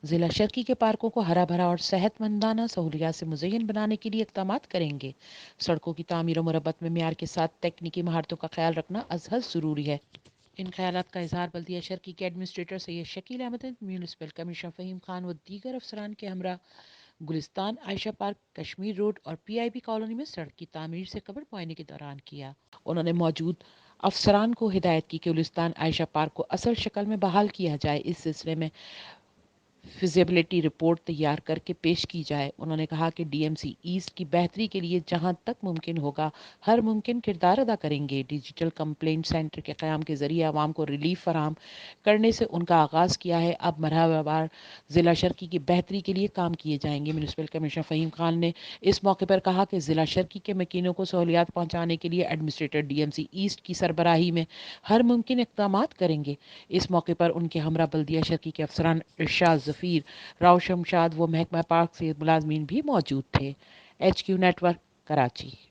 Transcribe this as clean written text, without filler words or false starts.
ضلع شرقی کے پارکوں کو ہرا بھرا اور صحت مندانہ سہولیات سے مزین بنانے کے لیے اقدامات کریں گے۔ سڑکوں کی تعمیر و مرمت میں معیار کے ساتھ تکنیکی مہارتوں کا خیال رکھنا ازحد ضروری ہے۔ ان خیالات کا اظہار بلدیہ شرقی کے ایڈمنسٹریٹر سید شکیل احمد، میونسپل کمشنر فہیم خان و دیگر افسران کے ہمراہ گلستان، عائشہ پارک، کشمیر روڈ اور پی آئی بی کالونی میں سڑک کی تعمیر سے قبل معائنے کے دوران کیا۔ انہوں نے موجود افسران کو ہدایت کی کہ گلستان عائشہ پارک کو اصل شکل میں بحال کیا جائے۔ اس سلسلے میں فیزیبلٹی رپورٹ تیار کر کے پیش کی جائے۔ انہوں نے کہا کہ ڈی ایم سی ایسٹ کی بہتری کے لیے جہاں تک ممکن ہوگا ہر ممکن کردار ادا کریں گے۔ ڈیجیٹل کمپلینٹ سینٹر کے قیام کے ذریعے عوام کو ریلیف فراہم کرنے سے ان کا آغاز کیا ہے۔ اب مرحلہ وار ضلع شرقی کی بہتری کے لیے کام کیے جائیں گے۔ میونسپل کمشنر فہیم خان نے اس موقع پر کہا کہ ضلع شرقی کے مکینوں کو سہولیات پہنچانے کے لیے administrator D M C East کی سربراہی میں ہر ممکن اقدامات کریں گے۔ اس موقع پر ان کے ہمراہ بلدیہ شرقی کے افسران ارشاد ظفیر، راؤ شمشاد و محکمہ پارک سے ملازمین بھی موجود تھے۔ H Q network, Karachi.